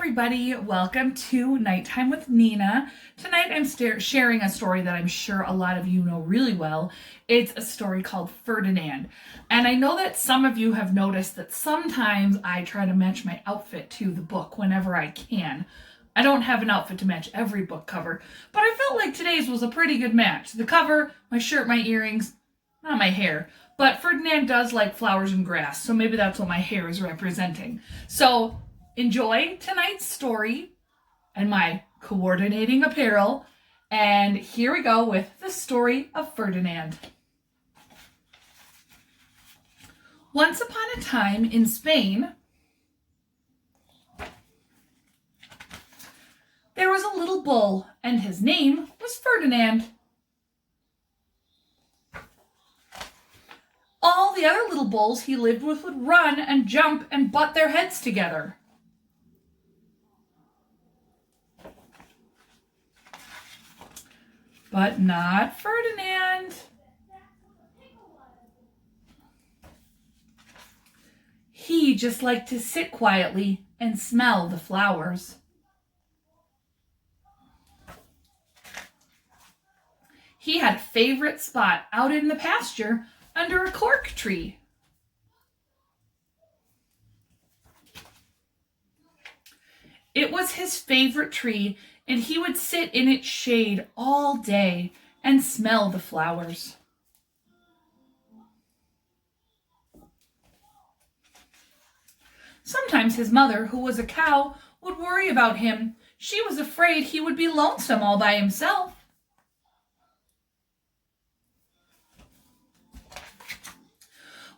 everybody, welcome to Nighttime with Nina. Tonight I'm sharing a story that I'm sure a lot of you know really well. It's a story called Ferdinand. And I know that some of you have noticed that sometimes I try to match my outfit to the book whenever I can. I don't have an outfit to match every book cover, but I felt like today's was a pretty good match. The cover, my shirt, my earrings, not my hair. But Ferdinand does like flowers and grass, so maybe that's what my hair is representing. So enjoy tonight's story and my coordinating apparel. And here we go with the story of Ferdinand. Once upon a time in Spain, there was a little bull, and his name was Ferdinand. All the other little bulls he lived with would run and jump and butt their heads together. But not Ferdinand. He just liked to sit quietly and smell the flowers. He had a favorite spot out in the pasture under a cork tree. It was his favorite tree, and he would sit in its shade all day and smell the flowers. Sometimes his mother, who was a cow, would worry about him. She was afraid he would be lonesome all by himself.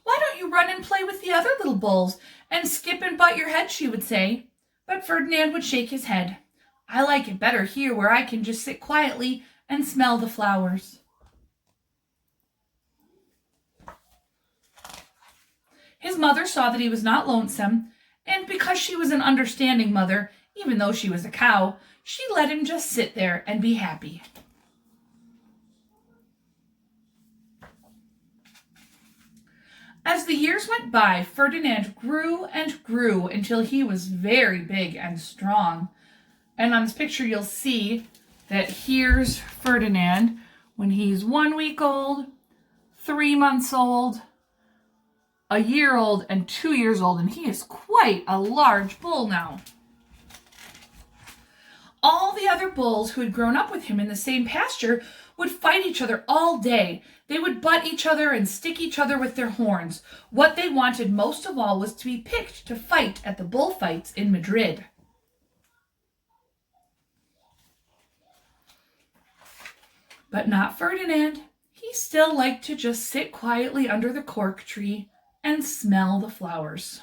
"Why don't you run and play with the other little bulls and skip and butt your head?" she would say. But Ferdinand would shake his head. "I like it better here where I can just sit quietly and smell the flowers." His mother saw that he was not lonesome, and because she was an understanding mother, even though she was a cow, she let him just sit there and be happy. As the years went by, Ferdinand grew and grew until he was very big and strong. And on this picture, you'll see that here's Ferdinand when he's 1 week old, 3 months old, a year old, and 2 years old. And he is quite a large bull now. All the other bulls who had grown up with him in the same pasture would fight each other all day. They would butt each other and stick each other with their horns. What they wanted most of all was to be picked to fight at the bullfights in Madrid. But not Ferdinand. He still liked to just sit quietly under the cork tree and smell the flowers.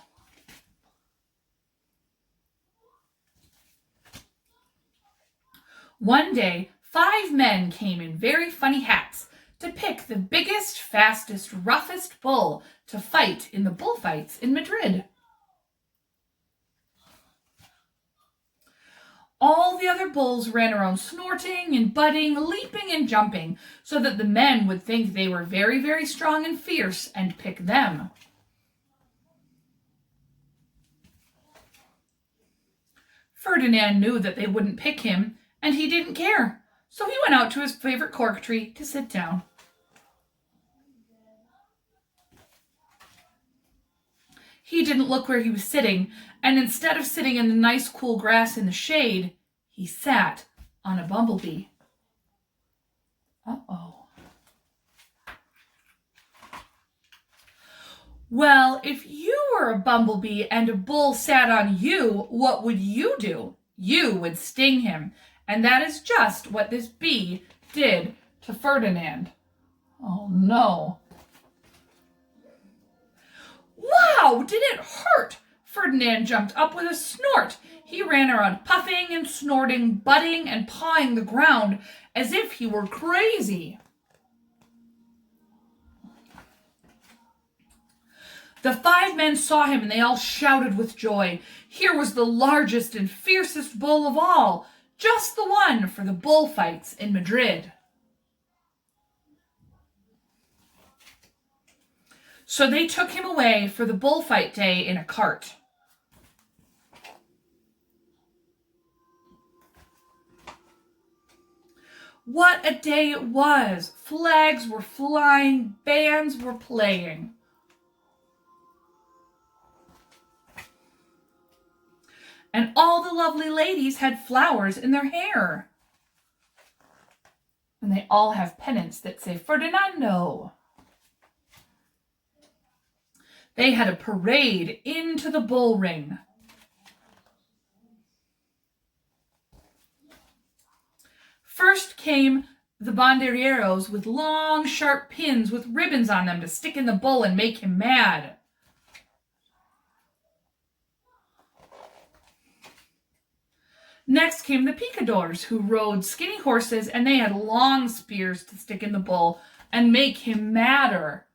One day, 5 men came in very funny hats to pick the biggest, fastest, roughest bull to fight in the bullfights in Madrid. All the other bulls ran around snorting and butting, leaping and jumping, so that the men would think they were very, very strong and fierce and pick them. Ferdinand knew that they wouldn't pick him, and he didn't care, so he went out to his favorite cork tree to sit down. He didn't look where he was sitting, and instead of sitting in the nice cool grass in the shade, he sat on a bumblebee. Uh-oh. Well, if you were a bumblebee and a bull sat on you, what would you do? You would sting him. And that is just what this bee did to Ferdinand. Oh no. Wow, did it hurt? Ferdinand jumped up with a snort. He ran around puffing and snorting, butting and pawing the ground as if he were crazy. The 5 men saw him and they all shouted with joy. Here was the largest and fiercest bull of all, just the one for the bullfights in Madrid. So they took him away for the bullfight day in a cart. What a day it was! Flags were flying, bands were playing. And all the lovely ladies had flowers in their hair. And they all have pennants that say Ferdinando. They had a parade into the bull ring. First came the banderilleros with long, sharp pins with ribbons on them to stick in the bull and make him mad. Next came the picadors, who rode skinny horses, and they had long spears to stick in the bull and make him madder.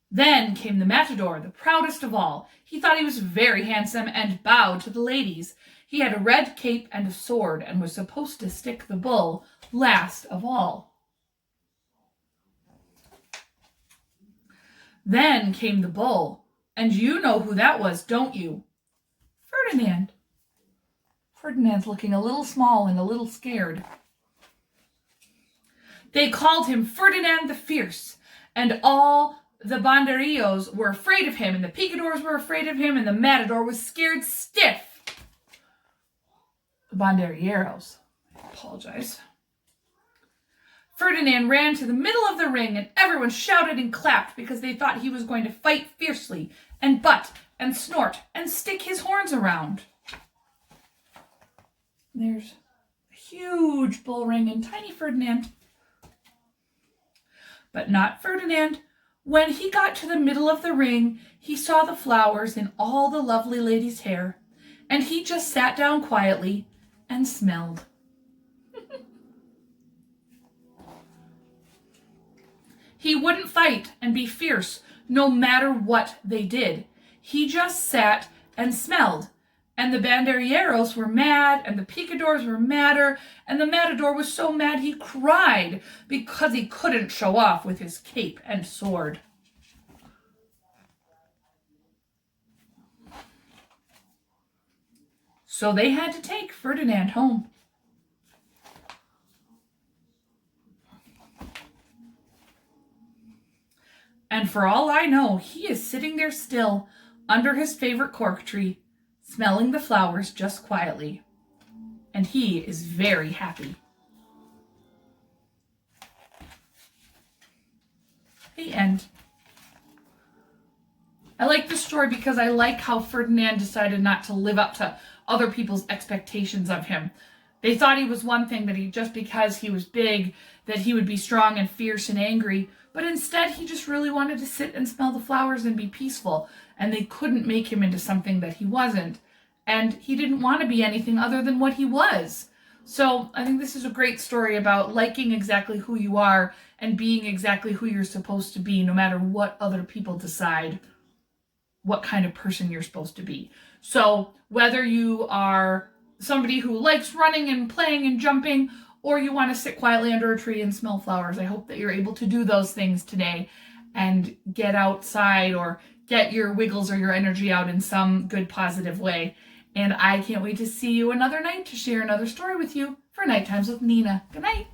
Then came the matador, the proudest of all. He thought he was very handsome and bowed to the ladies. He had a red cape and a sword and was supposed to stick the bull last of all. Then came the bull, and you know who that was, don't you? Ferdinand. Ferdinand's looking a little small and a little scared. They called him Ferdinand the Fierce, and all the banderillos were afraid of him, and the picadors were afraid of him, and the matador was scared stiff. The banderilleros, I apologize. Ferdinand ran to the middle of the ring, and everyone shouted and clapped because they thought he was going to fight fiercely and butt and snort and stick his horns around. There's a huge bull ring and tiny Ferdinand. But not Ferdinand. When he got to the middle of the ring, he saw the flowers in all the lovely ladies' hair, and he just sat down quietly and smelled. He wouldn't fight and be fierce no matter what they did. He just sat and smelled. And the banderilleros were mad, and the picadors were madder, and the matador was so mad he cried because he couldn't show off with his cape and sword. So they had to take Ferdinand home. And for all I know, he is sitting there still under his favorite cork tree, smelling the flowers just quietly. And he is very happy. The end. I like this story because I like how Ferdinand decided not to live up to other people's expectations of him. They thought he was one thing, that he, just because he was big, that he would be strong and fierce and angry. But instead, he just really wanted to sit and smell the flowers and be peaceful. And they couldn't make him into something that he wasn't. And he didn't want to be anything other than what he was. So I think this is a great story about liking exactly who you are and being exactly who you're supposed to be, no matter what other people decide what kind of person you're supposed to be. So whether you are somebody who likes running and playing and jumping, or you want to sit quietly under a tree and smell flowers, I hope that you're able to do those things today and get outside or get your wiggles or your energy out in some good positive way. And I can't wait to see you another night to share another story with you for Night Times with Nina. Good night.